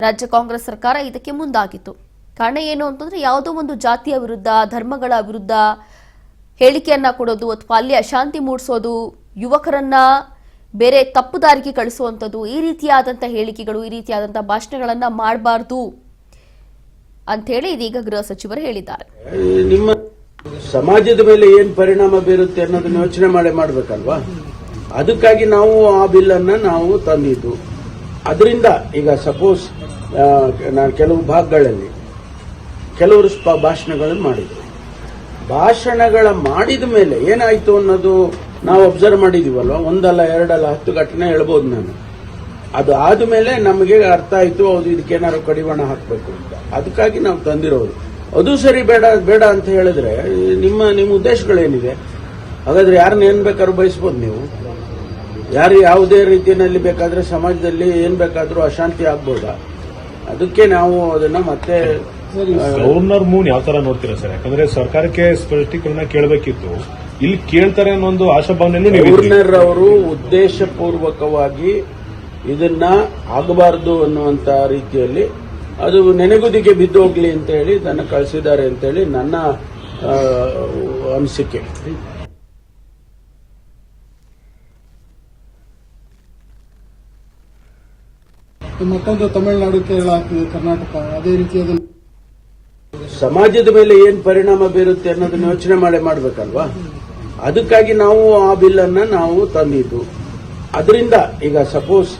ರಾಜ್ಯ ಕಾಂಗ್ರೆಸ್ ಸರ್ಕಾರ ಇದಕ್ಕೆ ಮುಂದಾಗಿತ್ತು. ಕಾರಣ ಏನು ಅಂತಂದ್ರೆ ಯಾವುದೋ ಒಂದು ಜಾತಿಯ ವಿರುದ್ಧ, ಧರ್ಮಗಳ ವಿರುದ್ಧ ಹೇಳಿಕೆಯನ್ನ ಕೊಡೋದು ಅಥವಾ ಅಲ್ಲಿ ಅಶಾಂತಿ ಮೂಡಿಸೋದು, ಯುವಕರನ್ನ ಬೇರೆ ತಪ್ಪು ದಾರಿಗೆ ಕಳಿಸುವಂಥದ್ದು, ಈ ರೀತಿಯಾದಂಥ ಹೇಳಿಕೆಗಳು, ಈ ರೀತಿಯಾದಂಥ ಭಾಷಣಗಳನ್ನ ಮಾಡಬಾರ್ದು ಅಂತ ಹೇಳಿ ಇದೀಗ ಗೃಹ ಸಚಿವರು ಹೇಳಿದ್ದಾರೆ. ನಿಮ್ಮ ಸಮಾಜದ ಮೇಲೆ ಏನು ಪರಿಣಾಮ ಬೀರುತ್ತೆ ಅನ್ನೋದನ್ನ ಯೋಚನೆ ಮಾಡಬೇಕಲ್ವಾ? ಅದಕ್ಕಾಗಿ ನಾವು ಆ ಬಿಲ್ ಅನ್ನ ನಾವು ತಂದಿದ್ದು. ಅದರಿಂದ ಈಗ ಸಪೋಸ್ ನಾನು ಕೆಲವು ಭಾಗಗಳಲ್ಲಿ ಕೆಲವರು ಭಾಷಣಗಳನ್ನು ಮಾಡಿದ್ರು. ಭಾಷಣಗಳ ಮಾಡಿದ ಮೇಲೆ ಏನಾಯ್ತು ಅನ್ನೋದು ನಾವು ಅಬ್ಸರ್ವ್ ಮಾಡಿದೀವಲ್ವ, ಒಂದಲ್ಲ ಎರಡಲ್ಲ 10 ಘಟನೆ ಹೇಳ್ಬೋದು ನಾನು. ಅದು ಆದ್ಮೇಲೆ ನಮಗೆ ಅರ್ಥ ಆಯ್ತು, ಹೌದು ಇದಕ್ಕೇನಾದ್ರು ಕಡಿವಾಣ ಹಾಕಬೇಕು ಅಂತ. ಅದಕ್ಕಾಗಿ ನಾವು ತಂದಿರೋದು. ಅದು ಸರಿ ಬೇಡ ಅಂತ ಹೇಳಿದ್ರೆ ನಿಮ್ಮ ಉದ್ದೇಶಗಳೇನಿದೆ? ಹಾಗಾದ್ರೆ ಯಾರನ್ನ ಏನ್ ಬೇಕಾದ್ರೂ ಬಯಸ್ಬೋದು ನೀವು. ಯಾರು ಯಾವುದೇ ರೀತಿಯಲ್ಲಿ ಬೇಕಾದ್ರೆ ಸಮಾಜದಲ್ಲಿ ಏನ್ ಬೇಕಾದ್ರೂ ಅಶಾಂತಿ ಆಗ್ಬೋದಾ? ಅದಕ್ಕೆ ನಾವು ಅದನ್ನ ಮತ್ತೆ ಗವರ್ನರ್ ಮೂನ್ ಯಾವ ತರ ನೋಡ್ತೀರಾ ಸರ್? ಯಾಕಂದ್ರೆ ಸರ್ಕಾರಕ್ಕೆ ಸ್ಪಷ್ಟೀಕರಣ ಕೇಳಬೇಕಿತ್ತು, ಇಲ್ಲಿ ಕೇಳ್ತಾರೆ ಅನ್ನೋ ಒಂದು ಆಶಾಭಾವನೆ. ಗವರ್ನರ್ ಅವರು ಉದ್ದೇಶಪೂರ್ವಕವಾಗಿ ಇದನ್ನ ಆಗಬಾರದು ಅನ್ನುವಂತ ರೀತಿಯಲ್ಲಿ ಅದು ನೆನೆಗುದಿಗೆ ಬಿದ್ದೋಗ್ಲಿ ಅಂತ ಹೇಳಿ ಇದನ್ನು ಕಳಿಸಿದ್ದಾರೆ ಅಂತ ಹೇಳಿ ನನ್ನ ಅನಿಸಿಕೆ. ಮತ್ತೊಂದು ತಮಿಳುನಾಡು, ಕೇರಳ, ಕರ್ನಾಟಕ ಅದೇ ರೀತಿಯಾದ ಸಮಾಜದ ಮೇಲೆ ಏನು ಪರಿಣಾಮ ಬೀರುತ್ತೆ ಅನ್ನೋದನ್ನ ಯೋಚನೆ ಮಾಡಬೇಕಲ್ವಾ? ಅದಕ್ಕಾಗಿ ನಾವು ಆ ಬಿಲ್ ಅನ್ನ ನಾವು ತಂದಿದ್ದು. ಅದರಿಂದ ಈಗ ಸಪೋಸ್